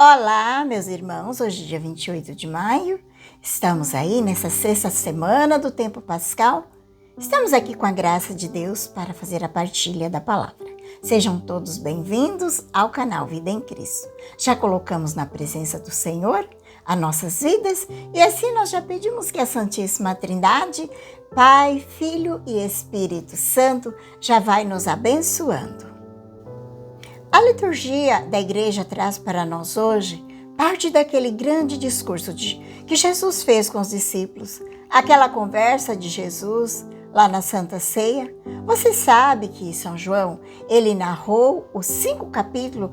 Olá, meus irmãos, hoje é dia 28 de maio, estamos aí nessa sexta semana do tempo pascal, estamos aqui com a graça de Deus para fazer a partilha da palavra. Sejam todos bem-vindos ao canal Vida em Cristo. Já colocamos na presença do Senhor as nossas vidas e assim nós já pedimos que a Santíssima Trindade, Pai, Filho e Espírito Santo, já vai nos abençoando. A liturgia da igreja traz para nós hoje parte daquele grande discurso que Jesus fez com os discípulos, aquela conversa de Jesus lá na Santa Ceia. Você sabe que São João, ele narrou os 5 capítulos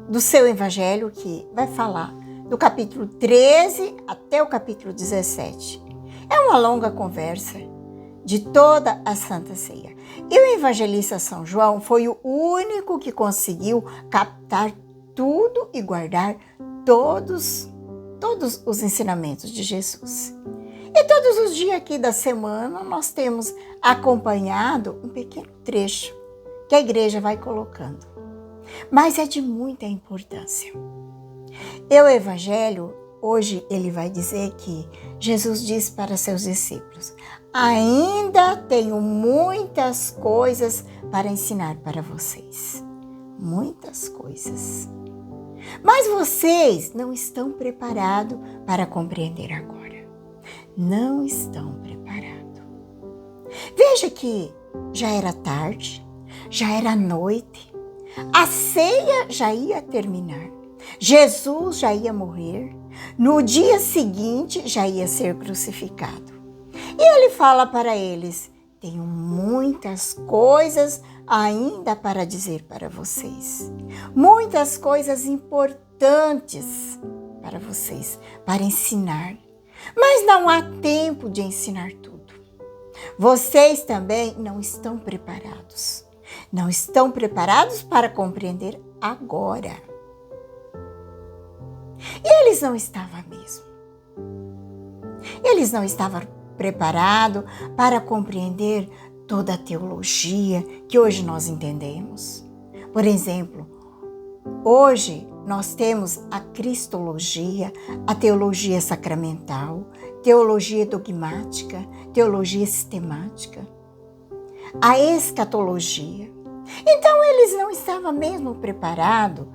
do seu evangelho, que vai falar do capítulo 13 até o capítulo 17. É uma longa conversa de toda a Santa Ceia. E o evangelista São João foi o único que conseguiu captar tudo e guardar todos os ensinamentos de Jesus. E todos os dias aqui da semana nós temos acompanhado um pequeno trecho que a igreja vai colocando. Mas é de muita importância. E o evangelho, hoje ele vai dizer que Jesus disse para seus discípulos: ainda tenho muitas coisas para ensinar para vocês. Muitas coisas. Mas vocês não estão preparados para compreender agora. Não estão preparados. Veja que já era tarde, já era noite, a ceia já ia terminar, Jesus já ia morrer, no dia seguinte já ia ser crucificado. E ele fala para eles: tenho muitas coisas ainda para dizer para vocês. Muitas coisas importantes para vocês, para ensinar. Mas não há tempo de ensinar tudo. Vocês também não estão preparados. Não estão preparados para compreender agora. E eles não estavam mesmo. Eles não estavam preparados para compreender toda a teologia que hoje nós entendemos. Por exemplo, hoje nós temos a cristologia, a teologia sacramental, teologia dogmática, teologia sistemática, a escatologia. Então eles não estavam mesmo preparados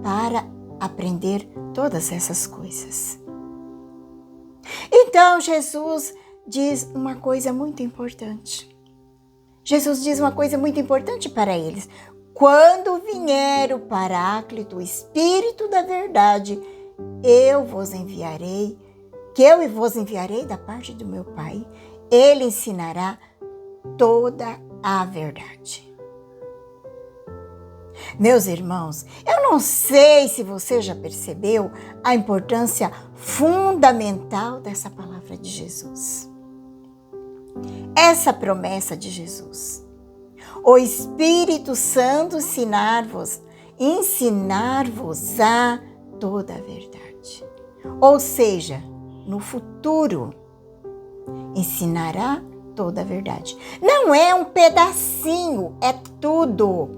para aprender todas essas coisas. Então Jesus diz uma coisa muito importante. Jesus diz uma coisa muito importante para eles. Quando vier o Paráclito, o Espírito da Verdade, eu vos enviarei da parte do meu Pai. Ele ensinará toda a verdade. Meus irmãos, eu não sei se você já percebeu a importância fundamental dessa palavra de Jesus. Essa promessa de Jesus. O Espírito Santo ensinar-vos-á toda a verdade. Ou seja, no futuro, ensinará toda a verdade. Não é um pedacinho, é tudo.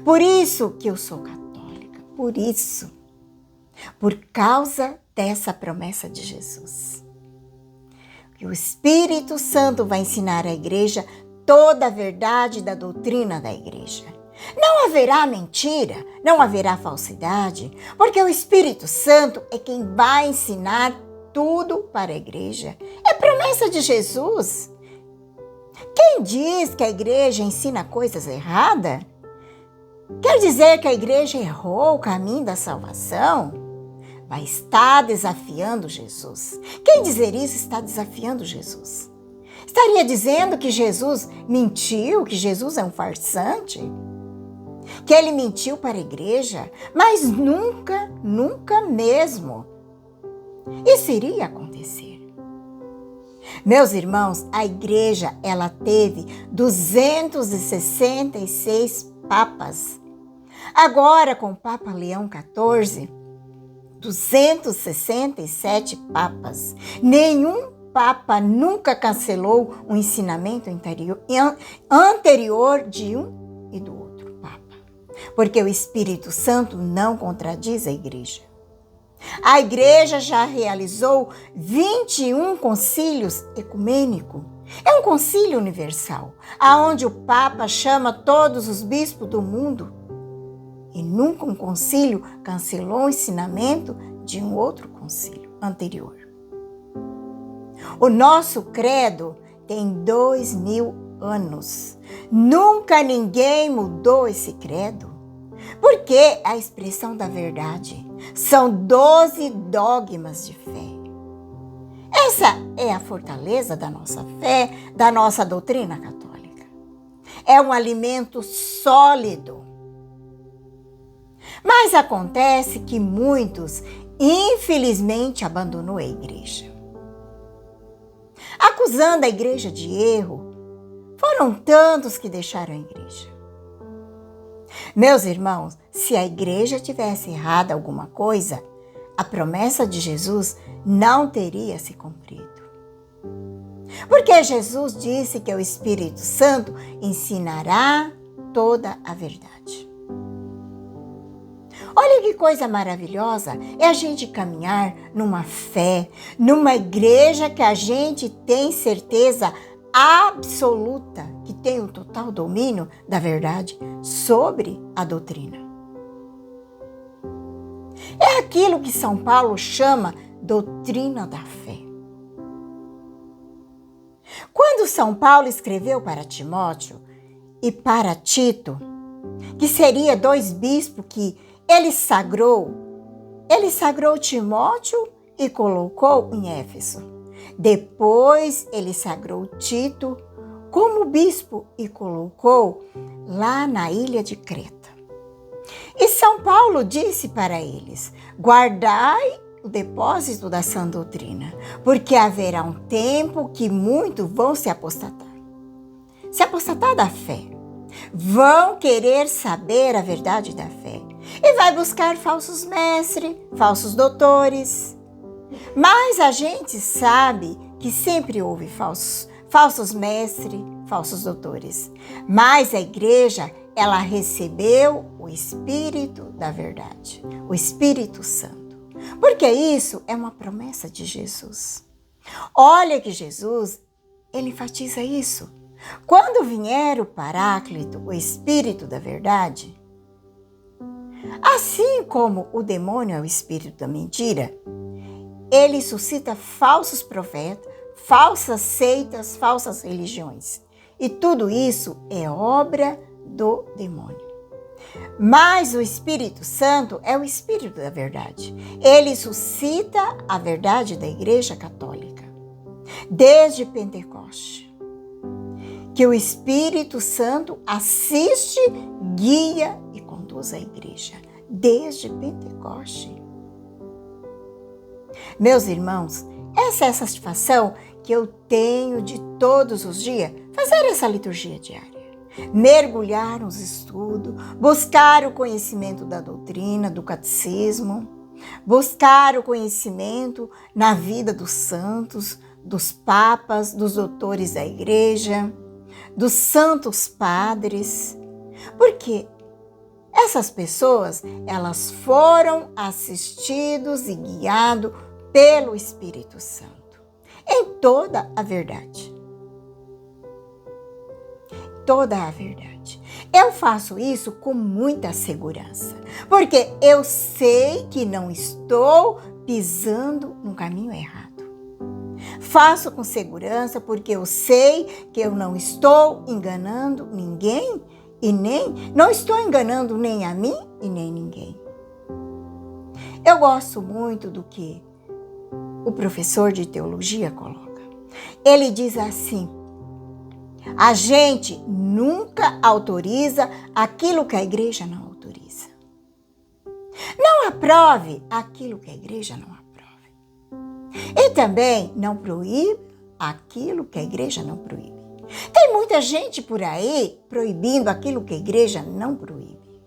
Por isso que eu sou católica, por causa dessa promessa de Jesus. Que o Espírito Santo vai ensinar à igreja toda a verdade da doutrina da igreja. Não haverá mentira, não haverá falsidade, porque o Espírito Santo é quem vai ensinar tudo para a igreja. É promessa de Jesus. Quem diz que a igreja ensina coisas erradas, quer dizer que a igreja errou o caminho da salvação? Vai estar desafiando Jesus. Quem dizer isso está desafiando Jesus. Estaria dizendo que Jesus mentiu, que Jesus é um farsante, que ele mentiu para a igreja, mas nunca mesmo isso iria acontecer. Meus irmãos, a igreja, ela teve 266 papas. Agora, com o Papa Leão XIV, 267 papas. Nenhum papa nunca cancelou o ensinamento anterior de um e do outro papa. porque o Espírito Santo não contradiz a igreja. A igreja já realizou 21 concílios ecumênicos. É um concílio universal, aonde o Papa chama todos os bispos do mundo. E nunca um concílio cancelou o ensinamento de um outro concílio anterior. O nosso credo tem 2000 anos. Nunca ninguém mudou esse credo. Porque a expressão da verdade são 12 dogmas de fé. Essa é a fortaleza da nossa fé, da nossa doutrina católica. É um alimento sólido. Mas acontece que muitos, infelizmente, abandonam a igreja. Acusando a igreja de erro, foram tantos que deixaram a igreja. Meus irmãos, se a igreja tivesse errado alguma coisa, a promessa de Jesus não teria se cumprido. Porque Jesus disse que o Espírito Santo ensinará toda a verdade. Olha que coisa maravilhosa é a gente caminhar numa fé, numa igreja que a gente tem certeza absoluta, que tem o total domínio da verdade sobre a doutrina. É aquilo que São Paulo chama doutrina da fé. Quando São Paulo escreveu para Timóteo e para Tito, que seria 2 bispos que ele sagrou Timóteo e colocou em Éfeso. Depois ele sagrou Tito como bispo e colocou lá na ilha de Creta. E São Paulo disse para eles: guardai o depósito da sã doutrina, porque haverá um tempo que muitos vão se apostatar da fé. Vão querer saber a verdade da fé e vai buscar falsos mestres, falsos doutores. Mas a gente sabe que sempre houve falsos mestres, falsos doutores. Mas a igreja, ela recebeu o Espírito da verdade, o Espírito Santo. Porque isso é uma promessa de Jesus. Olha que Jesus, ele enfatiza isso. Quando vier o Paráclito, o Espírito da verdade, assim como o demônio é o espírito da mentira, ele suscita falsos profetas, falsas seitas, falsas religiões. E tudo isso é obra do demônio. Mas o Espírito Santo é o Espírito da verdade. Ele suscita a verdade da Igreja Católica. Desde Pentecoste, que o Espírito Santo assiste, guia e conduz a Igreja. Desde Pentecoste. Meus irmãos, essa é a satisfação que eu tenho de todos os dias fazer essa liturgia diária. Mergulhar nos estudos, buscar o conhecimento da doutrina, do catecismo, buscar o conhecimento na vida dos santos, dos papas, dos doutores da igreja, dos santos padres, porque essas pessoas, elas foram assistidos e guiados pelo Espírito Santo, em toda a verdade. Toda a verdade. Eu faço isso com muita segurança, porque eu sei que não estou pisando no caminho errado. Faço com segurança porque eu sei que eu não estou enganando ninguém e não estou enganando nem a mim e nem ninguém. Eu gosto muito do que o professor de teologia coloca. Ele diz assim: a gente nunca autoriza aquilo que a igreja não autoriza. Não aprove aquilo que a igreja não aprove. E também não proíbe aquilo que a igreja não proíbe. Tem muita gente por aí proibindo aquilo que a igreja não proíbe.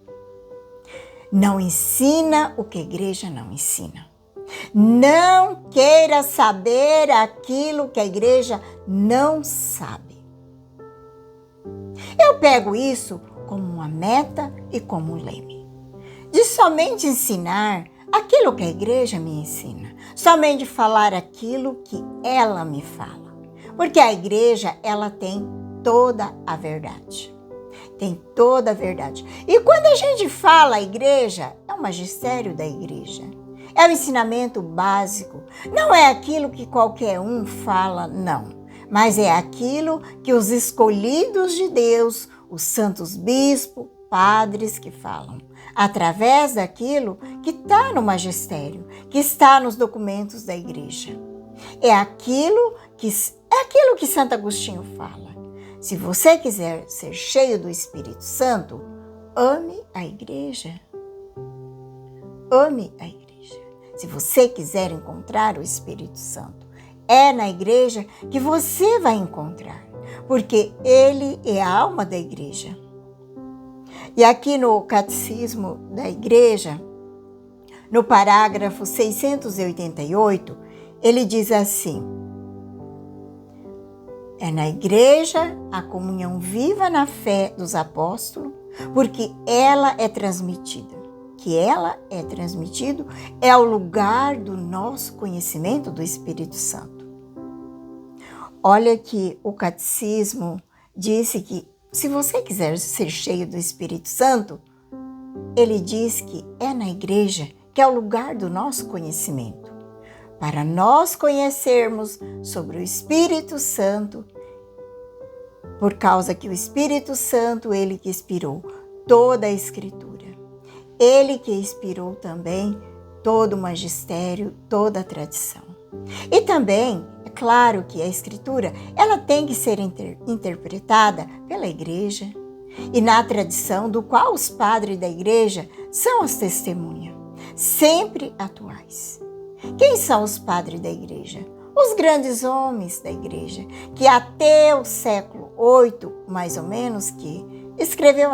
Não ensina o que a igreja não ensina. Não queira saber aquilo que a igreja não sabe. Eu pego isso como uma meta e como um leme. De somente ensinar aquilo que a igreja me ensina, somente falar aquilo que ela me fala. Porque a igreja, ela tem toda a verdade. Tem toda a verdade. E quando a gente fala a igreja, é o magistério da igreja. É o ensinamento básico. Não é aquilo que qualquer um fala, não. Mas é aquilo que os escolhidos de Deus, os santos bispos, padres que falam. Através daquilo que está no magistério, que está nos documentos da igreja. É aquilo que Santo Agostinho fala. Se você quiser ser cheio do Espírito Santo, ame a igreja. Ame a igreja. Se você quiser encontrar o Espírito Santo, é na igreja que você vai encontrar, porque ele é a alma da igreja. E aqui no Catecismo da Igreja, no parágrafo 688, ele diz assim: é na igreja a comunhão viva na fé dos apóstolos, porque ela é transmitida. Que ela é transmitido é o lugar do nosso conhecimento do Espírito Santo. Olha que o Catecismo disse que se você quiser ser cheio do Espírito Santo, ele diz que é na igreja que é o lugar do nosso conhecimento. Para nós conhecermos sobre o Espírito Santo, por causa que o Espírito Santo, ele que inspirou toda a Escritura. Ele que inspirou também todo o magistério, toda a tradição. E também, é claro que a Escritura, ela tem que ser interpretada pela igreja e na tradição do qual os padres da igreja são as testemunhas, sempre atuais. Quem são os padres da igreja? Os grandes homens da igreja, que até o século VIII, mais ou menos, que escreveu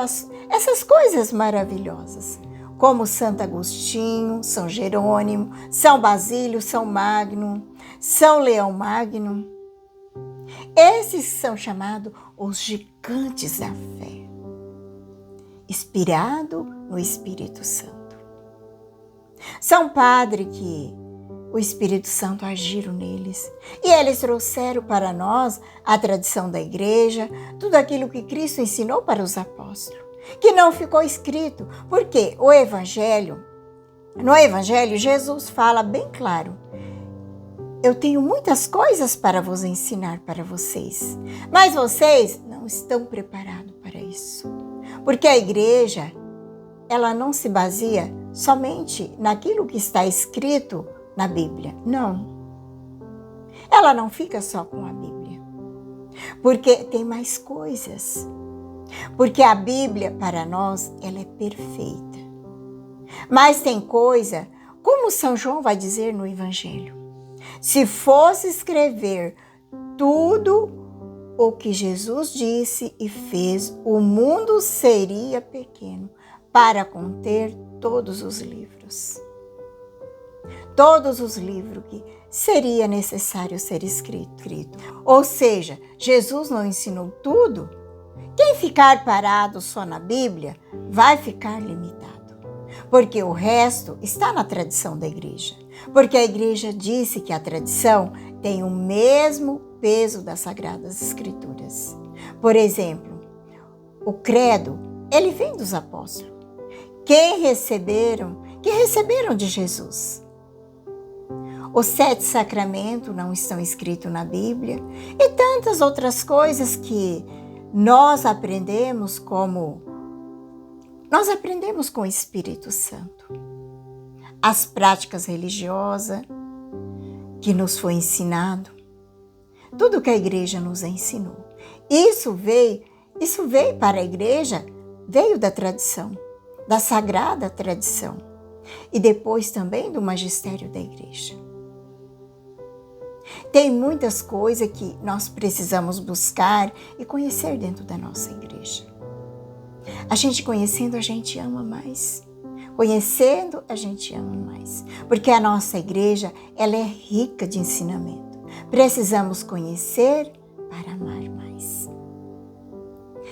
essas coisas maravilhosas, como Santo Agostinho, São Jerônimo, São Basílio, São Magno, São Leão Magno. Esses são chamados os gigantes da fé, inspirado no Espírito Santo. São padres que o Espírito Santo agiram neles e eles trouxeram para nós a tradição da igreja, tudo aquilo que Cristo ensinou para os apóstolos, que não ficou escrito, porque no Evangelho, Jesus fala bem claro: eu tenho muitas coisas para vos ensinar para vocês, mas vocês não estão preparados para isso. Porque a igreja, ela não se baseia somente naquilo que está escrito na Bíblia. Não. Ela não fica só com a Bíblia, porque tem mais coisas. Porque a Bíblia, para nós, ela é perfeita. Mas tem coisa, como São João vai dizer no Evangelho: se fosse escrever tudo o que Jesus disse e fez, o mundo seria pequeno para conter todos os livros. Todos os livros que seria necessário ser escrito. Ou seja, Jesus não ensinou tudo. Quem ficar parado só na Bíblia vai ficar limitado, porque o resto está na tradição da igreja. Porque a igreja disse que a tradição tem o mesmo peso das Sagradas Escrituras. Por exemplo, o credo, ele vem dos apóstolos, que receberam de Jesus. Os 7 sacramentos não estão escritos na Bíblia e tantas outras coisas que nós aprendemos com o Espírito Santo. As práticas religiosas que nos foi ensinado, tudo que a igreja nos ensinou. Isso veio para a igreja, veio da tradição, da sagrada tradição e depois também do magistério da igreja. Tem muitas coisas que nós precisamos buscar e conhecer dentro da nossa igreja. A gente conhecendo, a gente ama mais. Conhecendo, a gente ama mais. Porque a nossa igreja, ela é rica de ensinamento. Precisamos conhecer para amar mais.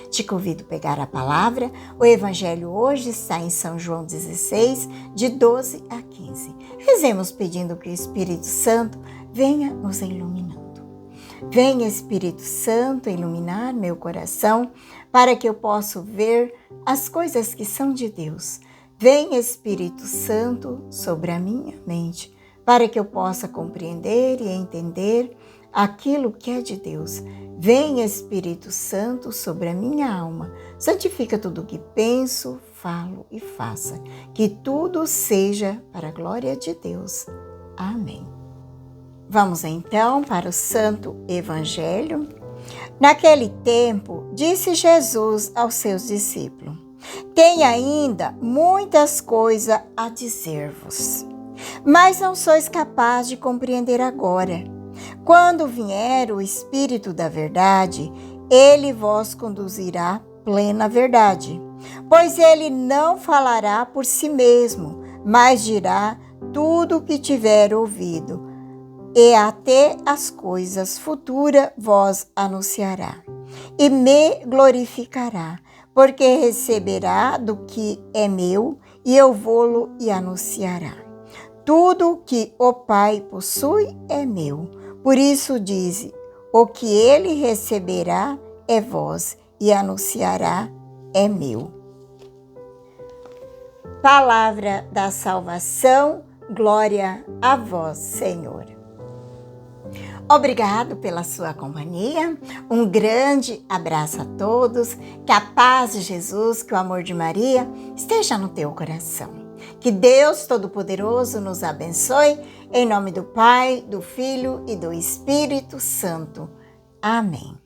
Te convido a pegar a palavra. O evangelho hoje está em São João 16, de 12 a 15. Rezemos pedindo que o Espírito Santo venha nos iluminando. Venha, Espírito Santo, iluminar meu coração para que eu possa ver as coisas que são de Deus. Venha, Espírito Santo, sobre a minha mente para que eu possa compreender e entender aquilo que é de Deus. Venha, Espírito Santo, sobre a minha alma. Santifica tudo o que penso, falo e faça. Que tudo seja para a glória de Deus. Amém. Vamos então para o Santo Evangelho. Naquele tempo, disse Jesus aos seus discípulos: tenho ainda muitas coisas a dizer-vos, mas não sois capazes de compreender agora. Quando vier o Espírito da verdade, ele vos conduzirá à plena verdade, pois ele não falará por si mesmo, mas dirá tudo o que tiver ouvido, e até as coisas futuras vos anunciará. E me glorificará, porque receberá do que é meu, e eu vou-lo e anunciará. Tudo que o Pai possui é meu. Por isso diz, o que ele receberá é vós, e anunciará é meu. Palavra da salvação, glória a vós, Senhor. Obrigado pela sua companhia, um grande abraço a todos, que a paz de Jesus, que o amor de Maria esteja no teu coração. Que Deus Todo-Poderoso nos abençoe, em nome do Pai, do Filho e do Espírito Santo. Amém.